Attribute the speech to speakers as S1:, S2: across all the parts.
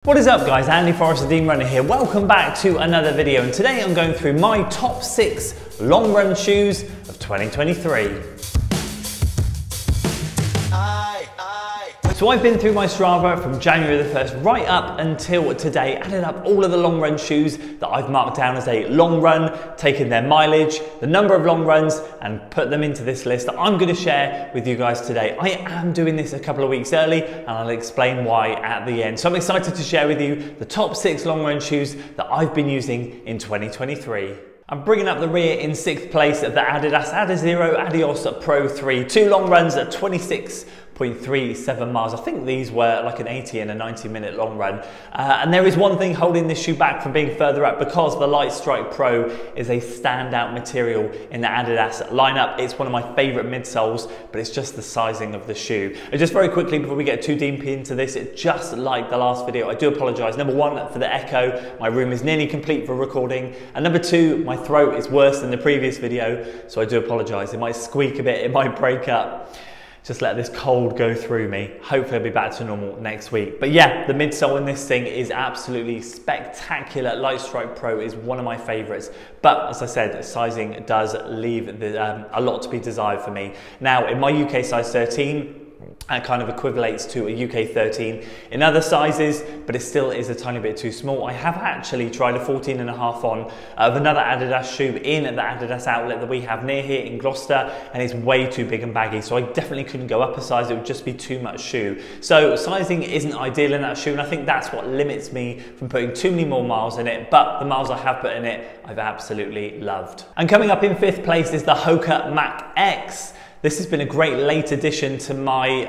S1: What is up guys, Andy Forrester, Dean Runner here. Welcome back to another video, and today I'm going through my top 6 long run shoes of 2023. So I've been through my Strava from January the 1st right up until today, added up all of the long run shoes that I've marked down as a long run, taken their mileage, the number of long runs, and put them into this list that I'm going to share with you guys today. I am doing this a couple of weeks early, and I'll explain why at the end. So I'm excited to share with you the top 6 long run shoes that I've been using in 2023. I'm bringing up the rear in 6th place of the Adidas Adizero Adios Pro 3. 2 long runs at 26.37 miles. I think these were like an 80 and a 90-minute long run. And there is one thing holding this shoe back from being further up, because the Light Strike Pro is a standout material in the Adidas lineup. It's one of my favorite midsoles, but it's just the sizing of the shoe. And just very quickly before we get too deep into this, just like the last video, I do apologize. Number 1, for the echo. My room is nearly complete for recording. And number 2, my throat is worse than the previous video, so I do apologize. It might squeak a bit, it might break up. Just let this cold go through me. Hopefully I'll be back to normal next week. But yeah, the midsole in this thing is absolutely spectacular. Light Strike Pro is one of my favorites. But as I said, sizing does leave a lot to be desired for me. Now, in my UK size 13, that kind of equivalates to a UK 13 in other sizes, but it still is a tiny bit too small. I have actually tried a 14.5 on of another Adidas shoe in the Adidas outlet that we have near here in Gloucester, and it's way too big and baggy, so I definitely couldn't go up a size. It would just be too much shoe. So sizing isn't ideal in that shoe, and I think that's what limits me from putting too many more miles in it, but the miles I have put in it, I've absolutely loved. And coming up in 5th place is the Hoka Mach X. This has been a great late addition to my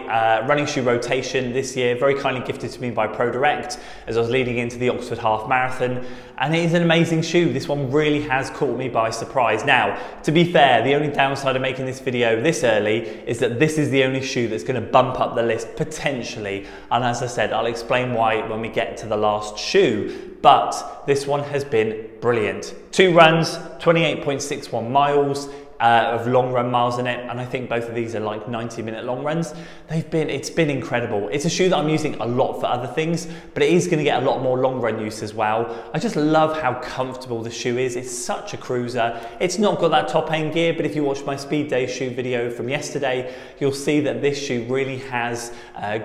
S1: running shoe rotation this year, very kindly gifted to me by ProDirect as I was leading into the Oxford Half Marathon, and it is an amazing shoe. This one really has caught me by surprise. Now, to be fair, the only downside of making this video this early is that this is the only shoe that's going to bump up the list potentially, and as I said, I'll explain why when we get to the last shoe. But this one has been brilliant. 2 runs, 28.61 miles, of long run miles in it, and I think both of these are like 90-minute long runs. It's been incredible. It's a shoe that I'm using a lot for other things, but it is going to get a lot more long run use as well. I just love how comfortable the shoe is. It's such a cruiser. It's not got that top end gear, but if you watch my speed day shoe video from yesterday, you'll see that this shoe really has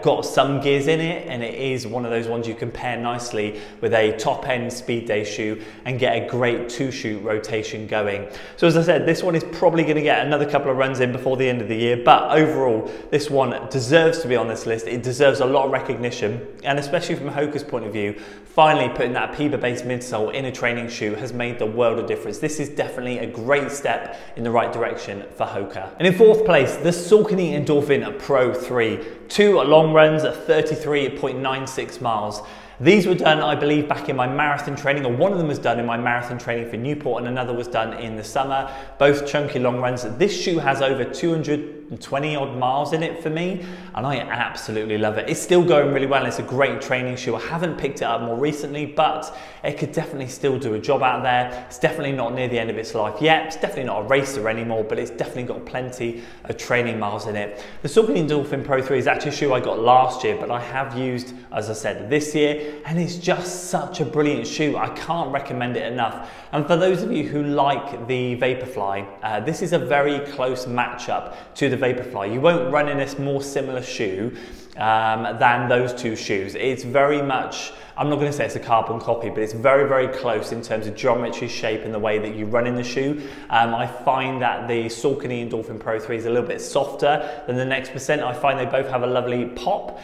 S1: got some gears in it, and it is one of those ones you can pair nicely with a top end speed day shoe and get a great 2-shoe rotation going. So as I said, this one is probably going to get another couple of runs in before the end of the year, but overall this one deserves to be on this list. It deserves a lot of recognition, and especially from Hoka's point of view, finally putting that PIBA based midsole in a training shoe has made the world of difference. This is definitely a great step in the right direction for Hoka. And in 4th place, the Saucony Endorphin Pro 3. 2 long runs at 33.96 miles. These were done, I believe, back in my marathon training, or one of them was done in my marathon training for Newport, and another was done in the summer. Both chunky long runs. This shoe has over 220 odd miles in it for me, and I absolutely love it. It's still going really well. It's a great training shoe. I haven't picked it up more recently, but it could definitely still do a job out there. It's definitely not near the end of its life yet. It's definitely not a racer anymore, but it's definitely got plenty of training miles in it. The Saucony Endorphin Pro 3 is actually a shoe I got last year, but I have used, as I said, this year, and it's just such a brilliant shoe. I can't recommend it enough. And for those of you who like the Vaporfly, this is a very close matchup to the Vaporfly. You won't run in a more similar shoe than those 2 shoes. It's very much, I'm not going to say it's a carbon copy, but it's very, very close in terms of geometry, shape, and the way that you run in the shoe. I find that the Saucony Endorphin Pro 3 is a little bit softer than the Next Percent. I find they both have a lovely pop.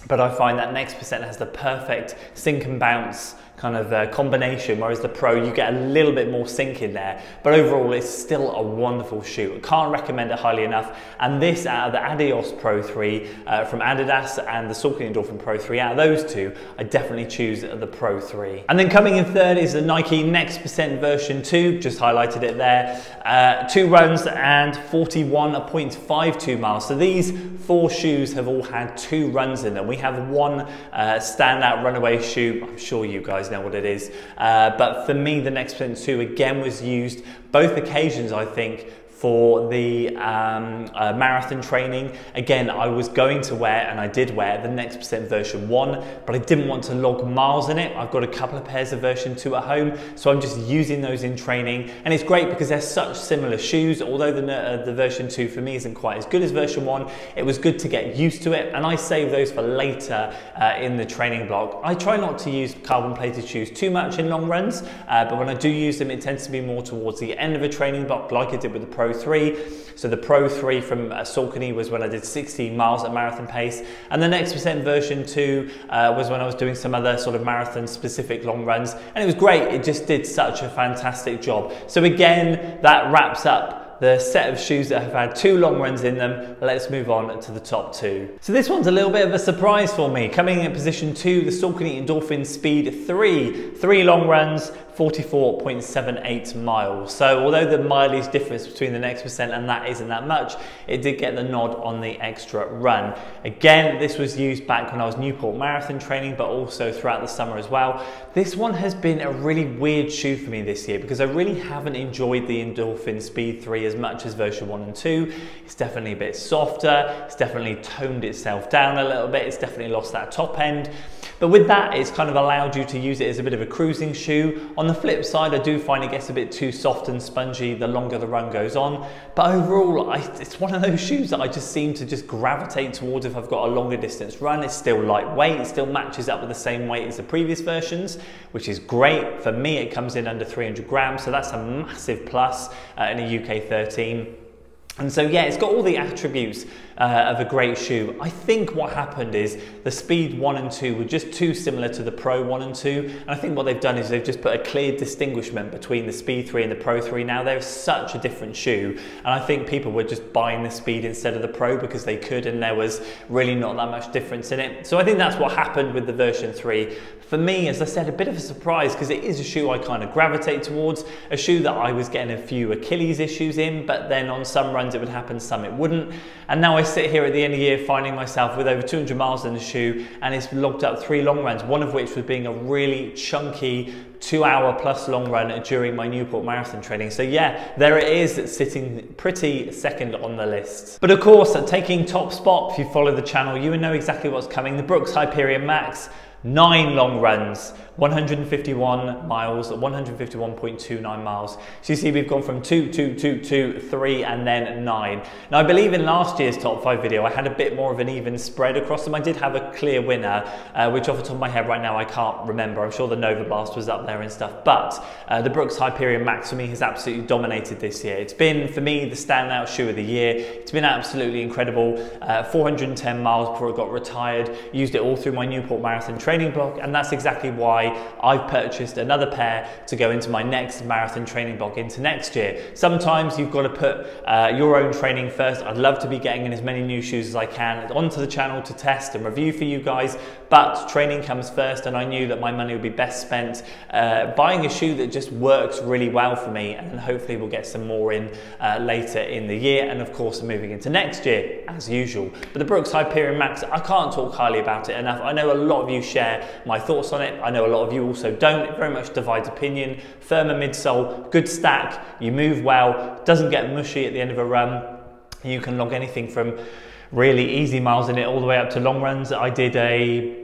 S1: But I find that Next Percent has the perfect sink and bounce kind of combination, whereas the Pro, you get a little bit more sink in there, but overall it's still a wonderful shoe. I can't recommend it highly enough. And this, out of the Adios Pro 3 from Adidas and the Saucony Endorphin Pro 3, out of those 2, I definitely choose the Pro 3. And then coming in 3rd is the Nike Next Percent version 2, just highlighted it there. 2 runs and 41.52 miles. So these 4 shoes have all had 2 runs in them. We have one standout runaway shoe. I'm sure you guys know what it is, but for me the Next Percent 2 again was used both occasions, I think, for the marathon training. Again, I was going to wear, and I did wear, the Next Percent version 1, but I didn't want to log miles in it. I've got a couple of pairs of version 2 at home, so I'm just using those in training. And it's great because they're such similar shoes. Although the version 2 for me isn't quite as good as version 1, it was good to get used to it, and I save those for later in the training block. I try not to use carbon plated shoes too much in long runs, but when I do use them, it tends to be more towards the end of a training block, like I did with the Pro 3. So the Pro 3 from Saucony was when I did 16 miles at marathon pace, and the Next Percent version 2 was when I was doing some other sort of marathon specific long runs, and it was great. It just did such a fantastic job. So again, that wraps up the set of shoes that have had 2 long runs in them. Let's move on to the top 2. So this one's a little bit of a surprise for me. Coming in at position 2, the Saucony Endorphin Speed 3. 3 long runs, 44.78 miles. So although the mileage difference between the Next Percent and that isn't that much, it did get the nod on the extra run. Again, this was used back when I was Newport Marathon training, but also throughout the summer as well. This one has been a really weird shoe for me this year because I really haven't enjoyed the Endorphin Speed 3 as much as version 1 and 2. It's definitely a bit softer. It's definitely toned itself down a little bit. It's definitely lost that top end. But with that, it's kind of allowed you to use it as a bit of a cruising shoe. On the flip side, I do find it gets a bit too soft and spongy the longer the run goes on. But overall, it's one of those shoes that I just seem to just gravitate towards if I've got a longer distance run. It's still lightweight. It still matches up with the same weight as the previous versions, which is great. For me, it comes in under 300 grams, so that's a massive plus in a UK 13. And so yeah, it's got all the attributes of a great shoe. I think what happened is the Speed 1 and 2 were just too similar to the Pro 1 and 2. And I think what they've done is they've just put a clear distinguishment between the Speed 3 and the Pro 3. Now they're such a different shoe. And I think people were just buying the Speed instead of the Pro because they could, and there was really not that much difference in it. So I think that's what happened with the version 3. For me, as I said, a bit of a surprise because it is a shoe I kind of gravitate towards, a shoe that I was getting a few Achilles issues in, but then on some runs it would happen, some it wouldn't. And now I sit here at the end of the year finding myself with over 200 miles in the shoe, and it's logged up 3 long runs, one of which was being a really chunky 2-hour plus long run during my Newport Marathon training. So yeah, there it is, sitting pretty second on the list. But of course, taking top spot, if you follow the channel, you will know exactly what's coming. The Brooks Hyperion Max, 9 long runs, 151 miles, 151.29 miles. So you see we've gone from 2, 2, 2, 2, 3 and then 9. Now I believe in last year's top 5 video I had a bit more of an even spread across them. I did have a clear winner, which off the top of my head right now I can't remember. I'm sure the Nova Blast was up there and stuff, but the Brooks Hyperion Max for me has absolutely dominated this year. It's been for me the standout shoe of the year. It's been absolutely incredible. 410 miles before it got retired. Used it all through my Newport Marathon training block, and that's exactly why I've purchased another pair to go into my next marathon training block into next year. Sometimes you've got to put your own training first. I'd love to be getting in as many new shoes as I can onto the channel to test and review for you guys, but training comes first, and I knew that my money would be best spent buying a shoe that just works really well for me, and hopefully we'll get some more in later in the year, and of course moving into next year as usual. But the Brooks Hyperion Max, I can't talk highly about it enough. I know a lot of you share my thoughts on it. I know a lot of you also don't. It very much divides opinion. Firmer midsole, good stack, you move well, doesn't get mushy at the end of a run. You can log anything from really easy miles in it all the way up to long runs. I did a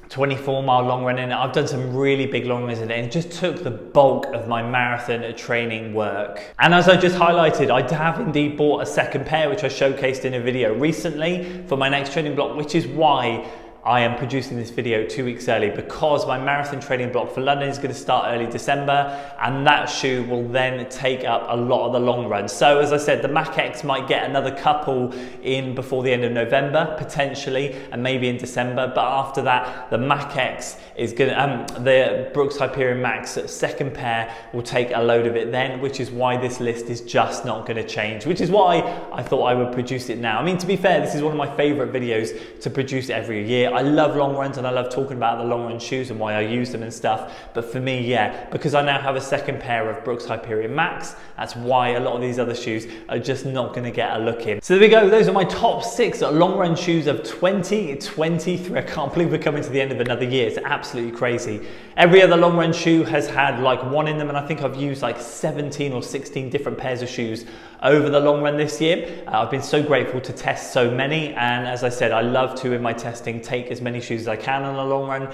S1: 24-mile long run in it. I've done some really big long runs in it, and it just took the bulk of my marathon training work. And as I just highlighted, I have indeed bought a second pair, which I showcased in a video recently for my next training block, which is why I am producing this video 2 weeks early, because my marathon training block for London is going to start early December, and that shoe will then take up a lot of the long runs. So as I said, the Mac X might get another couple in before the end of November, potentially, and maybe in December. But after that, the Mac X is going to, the Brooks Hyperion Max second pair will take a load of it then, which is why this list is just not going to change, which is why I thought I would produce it now. I mean, to be fair, this is one of my favorite videos to produce every year. year. I love long runs and I love talking about the long run shoes and why I use them and stuff. But for me, yeah, because I now have a second pair of Brooks Hyperion Max, that's why a lot of these other shoes are just not going to get a look in. So there we go. Those are my top 6 long run shoes of 2023. I can't believe we're coming to the end of another year. It's absolutely crazy. Every other long run shoe has had like one in them, and I think I've used like 17 or 16 different pairs of shoes over the long run this year. I've been so grateful to test so many, and as I said, I love to in my testing take as many shoes as I can on a long run,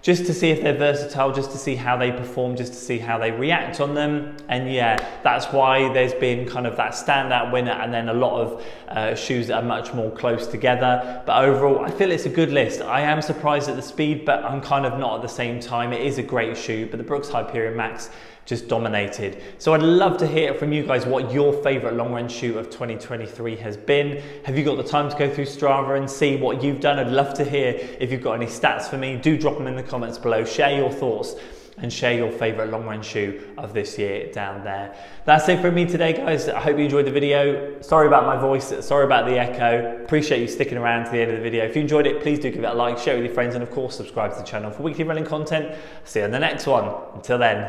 S1: just to see if they're versatile, just to see how they perform, just to see how they react on them. And yeah, that's why there's been kind of that standout winner and then a lot of shoes that are much more close together. But overall, I feel it's a good list. I am surprised at the speed, but I'm kind of not at the same time. It is a great shoe, but the Brooks Hyperion Max just dominated. So I'd love to hear from you guys what your favorite long run shoe of 2023 has been. Have you got the time to go through Strava and see what you've done? I'd love to hear if you've got any stats for me. Do drop them in the comments below. Share your thoughts and share your favorite long run shoe of this year down there. That's it from me today, guys. I hope you enjoyed the video. Sorry about my voice, sorry about the echo. Appreciate you sticking around to the end of the video. If you enjoyed it, please do give it a like, share it with your friends, and of course, subscribe to the channel for weekly running content. See you in the next one. Until then.